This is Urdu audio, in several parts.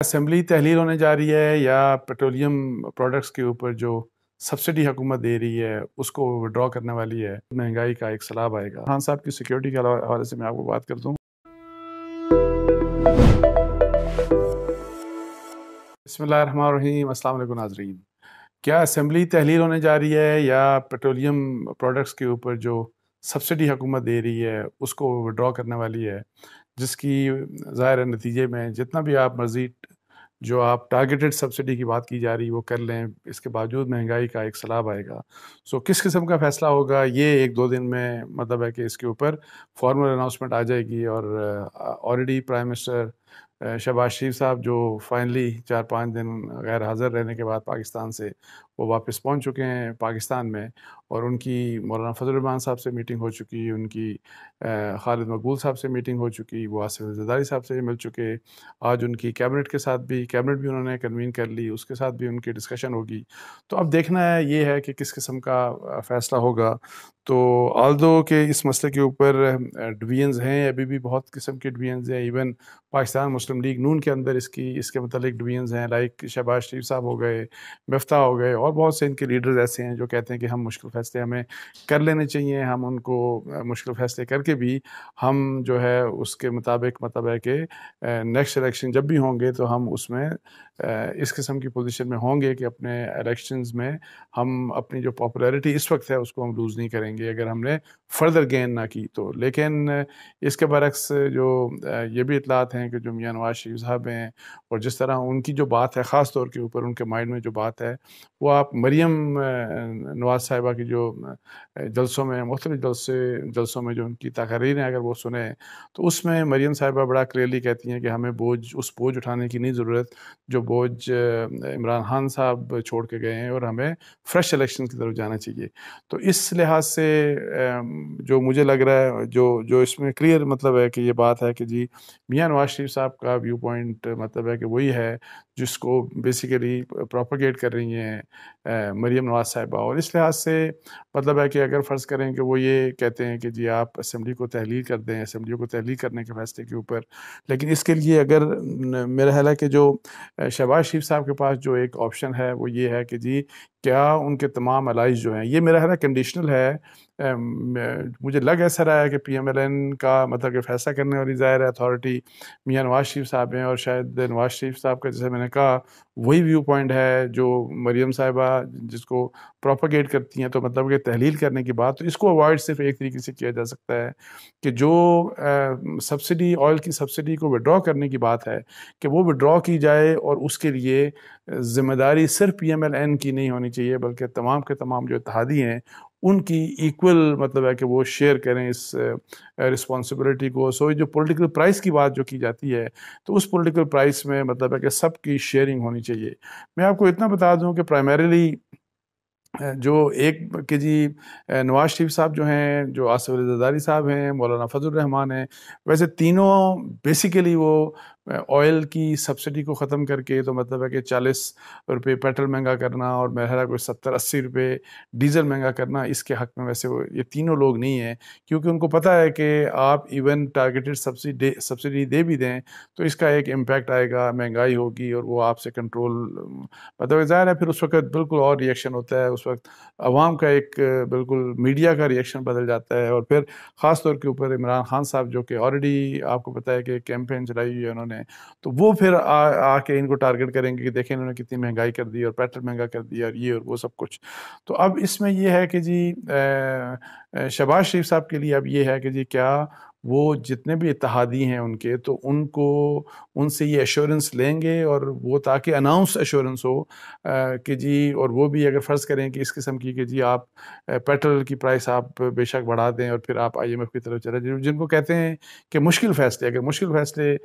اسمبلی تحلیل ہونے جا رہی ہے یا پیٹرولیم پروڈکٹس کے اوپر جو سبسڈی حکومت دے رہی ہے اس کو وڈرا کرنے والی ہے، مہنگائی کا ایک سیلاب آئے گا۔ خان صاحب کی سیکیورٹی کے حوالے سے میں آپ کو بات کرتا ہوں۔ بسم اللہ الرحمن الرحیم، السلام علیکم ناظرین۔ کیا اسمبلی تحلیل ہونے جا رہی ہے یا پیٹرولیم پروڈکٹس کے اوپر جو سبسڈی حکومت دے رہی ہے اس کو وڈرا کرنے والی ہے، جس کی ظاہر نتیجے میں جتنا بھی آپ مزید جو آپ ٹارگیٹڈ سبسڈی کی بات کی جا رہی ہے وہ کر لیں، اس کے باوجود مہنگائی کا ایک سیلاب آئے گا۔ کس قسم کا فیصلہ ہوگا یہ ایک دو دن میں مطلب ہے کہ اس کے اوپر فارمل اناؤنسمنٹ آ جائے گی، اور آلریڈی پرائم منسٹر شہباز شریف صاحب جو فائنلی 4-5 دن غیر حاضر رہنے کے بعد پاکستان سے وہ واپس پہنچ چکے ہیں پاکستان میں، اور ان کی مولانا فضل الرحمان صاحب سے میٹنگ ہو چکی، ان کی خالد مقبول صاحب سے میٹنگ ہو چکی، وہ آصف زرداری صاحب سے مل چکے، آج ان کی کیبنٹ بھی انہوں نے کنوین کر لی، اس کے ساتھ بھی ان کی ڈسکشن ہوگی۔ تو اب دیکھنا ہے یہ ہے کہ کس قسم کا فیصلہ ہوگا۔ تو آلدو کہ اس مسئلے کے اوپر ڈویژنز ہیں، ابھی بھی بہت قسم کے ڈویژنز ہیں، ایون پاکستان مسلم لیگ نون کے اندر اس کے متعلق ڈویژنز ہیں، لائک شہباز شریف صاحب ہو گئے، مفتاح ہو گئے، اور بہت سے ان کے لیڈرز ایسے ہیں جو کہتے ہیں کہ ہم مشکل فیصلے ہمیں کر لینے چاہیے، ہم ان کو مشکل فیصلے کر کے بھی ہم جو ہے اس کے مطابق مطلب ہے کہ نیکسٹ الیکشن جب بھی ہوں گے تو ہم اس میں اس قسم کی پوزیشن میں ہوں گے کہ اپنے الیکشنز میں ہم اپنی جو پاپولیرٹی اس وقت ہے اس کو ہم لوز نہیں کریں گے اگر ہم نے فردر گین نہ کی تو۔ لیکن اس کے برعکس جو یہ بھی اطلاعات ہیں کہ جو میاں نواز شریف صاحب ہیں، اور جس طرح ان کی جو بات ہے خاص طور کے اوپر ان کے مائنڈ میں جو بات ہے، وہ آپ مریم نواز صاحبہ کی جو جلسوں میں مختلف جلسوں میں جو ان کی تقاریر ہیں اگر وہ سنیں تو اس میں مریم صاحبہ بڑا کلیئرلی کہتی ہیں کہ ہمیں اس بوجھ اٹھانے کی نہیں ضرورت جو بوجھ عمران خان صاحب چھوڑ کے گئے ہیں، اور ہمیں فریش الیکشن کی طرف جانا چاہیے۔ تو اس لحاظ سے جو مجھے لگ رہا ہے جو اس میں کلیئر مطلب ہے کہ یہ بات ہے کہ جی میاں نواز شریف صاحب کا ویو پوائنٹ مطلب ہے کہ وہی ہے جس کو بیسیکلی پروپیگیٹ کر رہی ہیں مریم نواز صاحبہ، اور اس لحاظ سے مطلب ہے کہ اگر فرض کریں کہ وہ یہ کہتے ہیں کہ جی آپ اسمبلی کو تحلیل کر دیں، اسمبلی کو تحلیل کرنے کے فیصلے کے اوپر، لیکن اس کے لیے اگر میرا خیال ہے کہ جو شہباز شریف صاحب کے پاس جو ایک آپشن ہے وہ یہ ہے کہ جی کیا ان کے تمام الائز جو ہیں، یہ میرا خیال ہے کنڈیشنل ہے، مجھے لگ ایسا رہا ہے کہ پی ایم ایل این کا مطلب کہ فیصلہ کرنے والی ظاہر اتھارٹی میاں نواز شریف صاحب ہیں، اور شاید نواز شریف صاحب کا جیسے میں نے کہا وہی ویو پوائنٹ ہے جو مریم صاحبہ جس کو پروپیگیٹ کرتی ہیں۔ تو مطلب کہ تحلیل کرنے کی بات، تو اس کو اوائڈ صرف ایک طریقے سے کیا جا سکتا ہے کہ جو سبسڈی آئل کی سبسڈی کو وڈرا کرنے کی بات ہے کہ وہ وڈرا کی جائے، اور اس کے لیے ذمہ داری صرف پی ایم ایل این کی نہیں ہونی چاہیے بلکہ تمام کے تمام جو اتحادی ہیں ان کی ایکول مطلب ہے کہ وہ شیئر کریں اس رسپانسبلٹی کو۔ جو پولیٹیکل پرائس کی بات جو کی جاتی ہے تو اس پولیٹیکل پرائس میں مطلب ہے کہ سب کی شیئرنگ ہونی چاہیے۔ میں آپ کو اتنا بتا دوں کہ پرائمریلی جو ایک کہ جی نواز شریف صاحب جو ہیں، جو آصف زرداری صاحب ہیں، مولانا فضل الرحمان ہیں، ویسے تینوں بیسیکلی وہ آئل کی سبسڈی کو ختم کر کے تو مطلب ہے کہ 40 روپے پیٹرول مہنگا کرنا، اور میرا خیال ہے کوئی 70-80 روپے ڈیزل مہنگا کرنا، اس کے حق میں ویسے یہ تینوں لوگ نہیں ہیں، کیونکہ ان کو پتہ ہے کہ آپ ایون ٹارگیٹڈ سبسڈی دے بھی دیں تو اس کا ایک امپیکٹ آئے گا، مہنگائی ہوگی، اور وہ آپ سے کنٹرول مطلب ظاہر ہے پھر اس وقت بالکل اور ریئیکشن ہوتا ہے، اس وقت عوام کا ایک بالکل میڈیا کا ریئیکشن بدل جاتا ہے، اور پھر خاص طور کے اوپر عمران خان صاحب جو کہ آلریڈی آپ کو پتہ ہے کہ کیمپین چلائی ہوئی ہے انہوں نے، تو وہ پھر آ کے ان کو ٹارگٹ کریں گے کہ دیکھیں انہوں نے کتنی مہنگائی کر دی اور پیٹرول مہنگا کر دیا اور یہ اور وہ سب کچھ۔ تو اب اس میں یہ ہے کہ جی شہباز شریف صاحب کے لیے اب یہ ہے کہ جی کیا وہ جتنے بھی اتحادی ہیں ان کے، تو ان سے یہ ایشورنس لیں گے، اور وہ تاکہ اناؤنس ایشورنس ہو کہ جی، اور وہ بھی اگر فرض کریں کہ اس قسم کی کہ جی آپ پیٹرول کی پرائس آپ بے شک بڑھا دیں اور پھر آپ آئی ایم ایف کی طرف چلے جائیں، جن کو کہتے ہیں کہ مشکل فیصلے، اگر مشکل فیصلے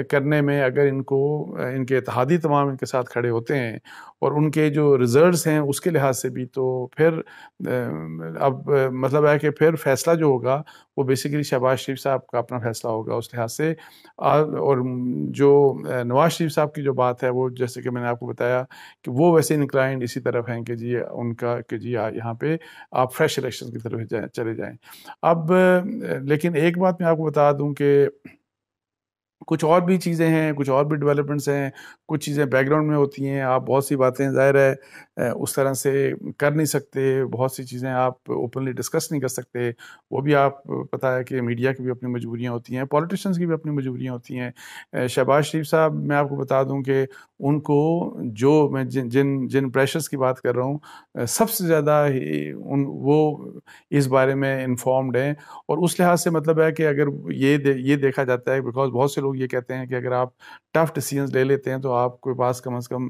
کرنے میں اگر ان کے اتحادی تمام ان کے ساتھ کھڑے ہوتے ہیں اور ان کے جو ریزلٹس ہیں اس کے لحاظ سے بھی، تو پھر اب مطلب ہے کہ پھر فیصلہ جو ہوگا وہ بیسیکلی شہباز شریف صاحب کا اپنا فیصلہ ہوگا اس لحاظ سے۔ اور جو نواز شریف صاحب کی جو بات ہے وہ جیسے کہ میں نے آپ کو بتایا کہ وہ ویسے انکلائنڈ اسی طرف ہیں کہ جی ان کا کہ جی یہاں پہ آپ فریش الیکشن کی طرف چلے جائیں۔ اب لیکن ایک بات میں آپ کو بتا دوں کہ کچھ اور بھی چیزیں ہیں، کچھ اور بھی ڈیولپمنٹس ہیں، کچھ چیزیں بیک گراؤنڈ میں ہوتی ہیں، آپ بہت سی باتیں ظاہر ہے اس طرح سے کر نہیں سکتے، بہت سی چیزیں آپ اوپنلی ڈسکس نہیں کر سکتے، وہ بھی آپ پتہ ہے کہ میڈیا کی بھی اپنی مجبوریاں ہوتی ہیں، پولیٹیشنز کی بھی اپنی مجبوریاں ہوتی ہیں۔ شہباز شریف صاحب، میں آپ کو بتا دوں کہ ان کو جو میں جن پریشرز کی بات کر رہا ہوں، سب سے زیادہ وہ اس بارے میں انفارمڈ ہیں، اور اس لحاظ سے مطلب ہے کہ اگر یہ دیکھا جاتا ہے، بیکاز بہت سے لوگ یہ کہتے ہیں کہ اگر آپ ٹف ڈیسیجنز لے لیتے ہیں تو آپ کے پاس کم از کم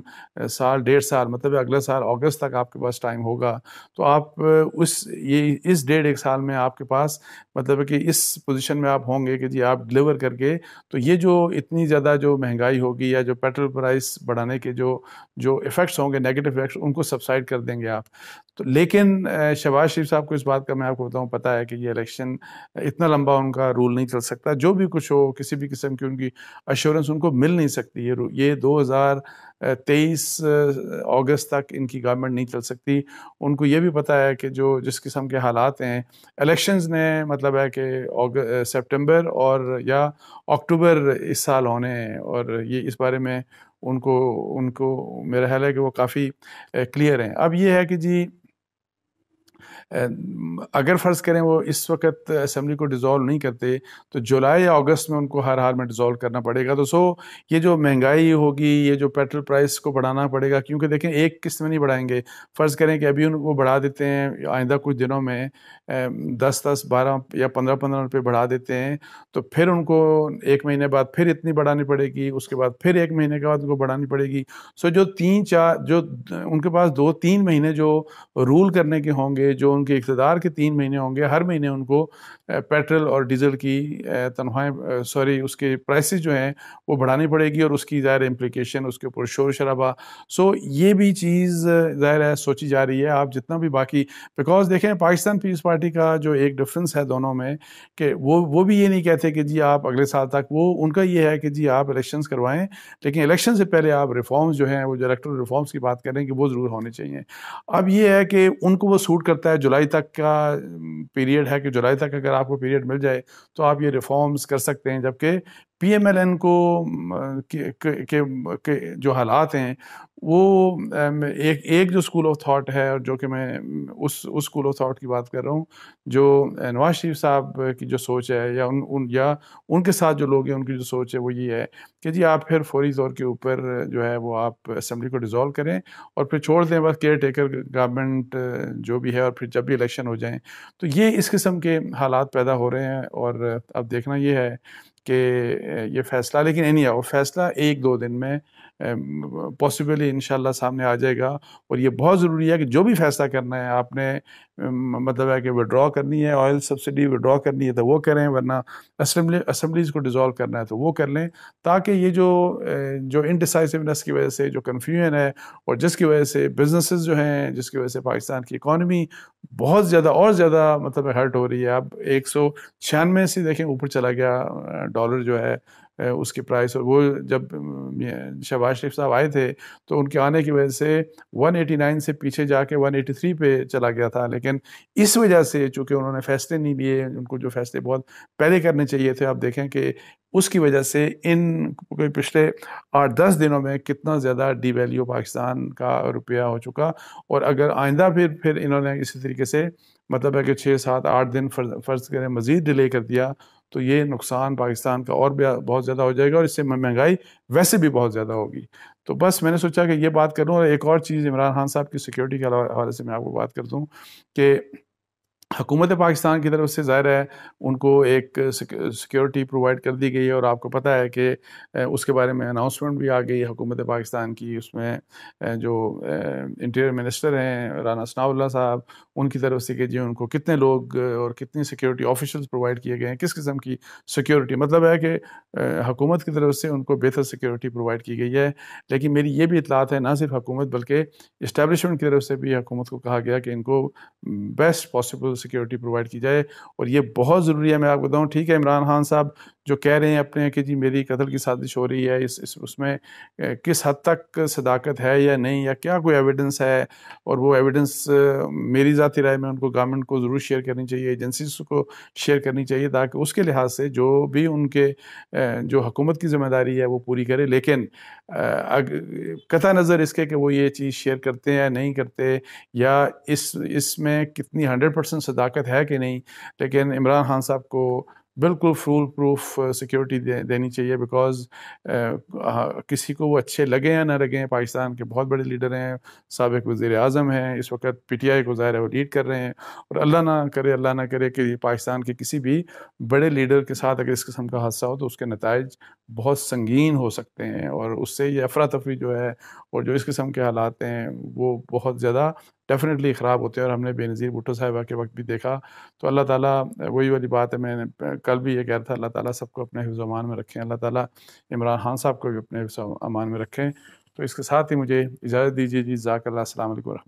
سال 1.5 سال، مطلب اگلے سال اگست تک آپ کے پاس ٹائم ہوگا، تو آپ اس 1.5 سال میں آپ کے پاس مطلب ہے کہ اس پوزیشن میں آپ ہوں گے کہ جی آپ ڈلیور کر کے، تو یہ جو اتنی زیادہ جو مہنگائی ہوگی یا جو پیٹرول پرائس بڑھانے کے جو ایفیکٹس ہوں گے، نیگیٹو ایفیکٹس، ان کو سبسائڈ کر دیں گے آپ۔ تو لیکن شہباز شریف صاحب کو اس بات کا میں آپ کو بتاؤں پتہ ہے کہ یہ الیکشن اتنا لمبا ان کا رول نہیں چل سکتا، جو بھی کچھ ہو، کسی بھی قسم کی ان کی ایشورنس ان کو مل نہیں سکتی، یہ 2023 اگست تک ان کی گورنمنٹ نہیں چل سکتی۔ ان کو یہ بھی پتہ ہے کہ جس قسم کے حالات ہیں، الیکشنز نے مطلب ہے کہ سپٹمبر اور یا اکتوبر اس سال ہونے ہیں، اور یہ اس بارے میں ان کو میرا خیال ہے کہ وہ کافی کلیئر ہیں۔ اب یہ ہے کہ جی اگر فرض کریں وہ اس وقت اسمبلی کو ڈیزالو نہیں کرتے تو جولائی یا اگست میں ان کو ہر حال میں ڈیزالو کرنا پڑے گا۔ تو یہ جو مہنگائی ہوگی، یہ جو پیٹرول پرائس کو بڑھانا پڑے گا، کیونکہ دیکھیں ایک قسط میں نہیں بڑھائیں گے۔ فرض کریں کہ ابھی ان کو بڑھا دیتے ہیں، آئندہ کچھ دنوں میں 10 12 یا 15 روپے بڑھا دیتے ہیں، تو پھر ان کو ایک مہینے بعد پھر اتنی بڑھانی پڑے گی، اس کے بعد پھر ایک مہینے کے بعد ان کو بڑھانی پڑے گی۔ جو ان کے پاس 2-3 مہینے جو رول کرنے کے ہوں گے، جو ان کے اقتدار کے 3 مہینے ہوں گے، ہر مہینے ان کو پیٹرول اور ڈیزل کی تنخواہیں اس کے پرائسز جو ہیں وہ بڑھانی پڑے گی، اور اس کی ظاہر امپلیکیشن، اس کے اوپر شور شرابہ۔ یہ بھی چیز ظاہر ہے سوچی جا رہی ہے۔ آپ جتنا بھی باقی، بیکاز دیکھیں پاکستان پیپلز پارٹی کا جو ایک ڈفرینس ہے دونوں میں، کہ وہ بھی یہ نہیں کہتے کہ جی آپ اگلے سال تک، ان کا یہ ہے کہ جی آپ الیکشنز کروائیں، لیکن الیکشن سے پہلے آپ ریفارمز جو ہیں، وہ جو الیکٹرل ریفارمز کی بات کریں کہ وہ ضرور ہونے چاہیے۔ اب یہ ہے کہ ان کو وہ سوٹ کرتا ہے، جولائی تک کا پیریڈ ہے، کہ جولائی تک اگر آپ کو پیریڈ مل جائے تو آپ یہ ریفارمز کر سکتے ہیں، جبکہ پی ایم ایل این کو جو حالات ہیں وہ ایک جو اسکول آف تھاٹ ہے، اور جو کہ میں اس اسکول آف تھاٹ کی بات کر رہا ہوں، جو نواز شریف صاحب کی جو سوچ ہے، یا ان کے ساتھ جو لوگ ہیں ان کی جو سوچ ہے، وہ یہ ہے کہ جی آپ پھر فوری طور کے اوپر جو ہے وہ آپ اسمبلی کو ڈیزالو کریں اور پھر چھوڑ دیں بس کیئر ٹیکر گورنمنٹ جو بھی ہے، اور پھر جب بھی الیکشن ہو جائیں تو یہ اس قسم کے حالات پیدا ہو رہے ہیں۔ اور اب دیکھنا یہ ہے کہ یہ فیصلہ، لیکن وہ فیصلہ 1-2 دن میں پاسبلی انشاءاللہ سامنے آ جائے گا، اور یہ بہت ضروری ہے کہ جو بھی فیصلہ کرنا ہے آپ نے، مطلب ہے کہ وڈرا کرنی ہے، آئل سبسڈی وڈرا کرنی ہے تو وہ کریں، ورنہ اسمبلیز کو ڈیزالو کرنا ہے تو وہ کر لیں، تاکہ یہ جو انڈیسائسونیس کی وجہ سے جو کنفیوژن ہے، اور جس کی وجہ سے بزنسز جو ہیں، جس کی وجہ سے پاکستان کی اکانومی بہت زیادہ اور زیادہ مطلب ہرٹ ہو رہی ہے۔ اب 196 سے دیکھیں اوپر چلا گیا ڈالر جو ہے اس کی پرائس، اور وہ جب شہباز شریف صاحب آئے تھے تو ان کے آنے کی وجہ سے 189 سے پیچھے جا کے 183 پہ چلا گیا تھا، لیکن اس وجہ سے چونکہ انہوں نے فیصلے نہیں لیے، ان کو جو فیصلے بہت پہلے کرنے چاہیے تھے، آپ دیکھیں کہ اس کی وجہ سے ان پچھلے 8-10 دنوں میں کتنا زیادہ ڈی ویلیو پاکستان کا روپیہ ہو چکا، اور اگر آئندہ پھر انہوں نے اسی طریقے سے مطلب ہے کہ 6-7-8 دن فرض کریں مزید ڈیلے کر دیا، تو یہ نقصان پاکستان کا اور بھی بہت زیادہ ہو جائے گا، اور اس سے مہنگائی ویسے بھی بہت زیادہ ہوگی۔ تو بس میں نے سوچا کہ یہ بات کروں، اور ایک اور چیز عمران خان صاحب کی سیکیورٹی کے حوالے سے میں آپ کو بات کرتا ہوں کہ حکومت پاکستان کی طرف سے ظاہر ہے ان کو ایک سیکیورٹی پرووائڈ کر دی گئی ہے، اور آپ کو پتہ ہے کہ اس کے بارے میں اناؤنسمنٹ بھی آ گئی ہے حکومت پاکستان کی، اس میں جو انٹیریئر منسٹر ہیں رانا ثناء اللہ صاحب، ان کی طرف سے کہ جی ان کو کتنے لوگ اور کتنی سیکیورٹی آفیشلز پرووائڈ کیے گئے ہیں، کس قسم کی سیکیورٹی، مطلب ہے کہ حکومت کی طرف سے ان کو بہتر سیکیورٹی پرووائڈ کی گئی ہے۔ لیکن میری یہ بھی اطلاعات ہے، نہ صرف حکومت بلکہ اسٹیبلشمنٹ کی طرف سے بھی حکومت کو کہا گیا کہ ان کو بیسٹ پاسبل سیکیورٹی پرووائڈ کی جائے، اور یہ بہت ضروری ہے۔ میں آپ کو بتاؤں، ٹھیک ہے عمران خان صاحب جو کہہ رہے ہیں اپنے کہ جی میری قتل کی سازش ہو رہی ہے، اس میں کس حد تک صداقت ہے یا نہیں، یا کیا کوئی ایویڈنس ہے، اور وہ ایویڈنس میری ذاتی رائے میں ان کو گورنمنٹ کو ضرور شیئر کرنی چاہیے، ایجنسیز کو شیئر کرنی چاہیے، تاکہ اس کے لحاظ سے جو بھی ان کے جو حکومت کی ذمہ داری ہے وہ پوری کرے. لیکن قطع نظر اس کے کہ وہ یہ چیز شیئر کرتے ہیں یا نہیں کرتے، یا اس میں کتنی 100% صداقت ہے کہ نہیں، لیکن عمران خان صاحب کو بالکل فول پروف سیکیورٹی دینی چاہیے. بیکاز کسی کو وہ اچھے لگے یا نہ لگیں، پاکستان کے بہت بڑے لیڈر ہیں، سابق وزیر اعظم ہیں، اس وقت پی ٹی آئی کو ظاہر ہے وہ لیڈ کر رہے ہیں، اور اللہ نہ کرے کہ پاکستان کے کسی بھی بڑے لیڈر کے ساتھ اگر اس قسم کا حادثہ ہو تو اس کے نتائج بہت سنگین ہو سکتے ہیں، اور اس سے یہ افراتفری جو ہے اور جو اس قسم کے حالات ہیں وہ بہت زیادہ ڈیفینیٹلی خراب ہوتے ہیں. اور ہم نے بے نظیر بھٹو صاحبہ کے وقت بھی دیکھا. تو اللہ تعالیٰ وہی والی بات ہے، میں نے کل بھی یہ کہا تھا، اللہ تعالیٰ سب کو اپنے حفظ و امان میں رکھیں، اللہ تعالیٰ عمران خان صاحب کو بھی اپنے حفظ و امان میں رکھیں. تو اس کے ساتھ ہی مجھے اجازت دیجیے جی. جزاک اللہ. السلام علیکم ورحمۃ اللہ.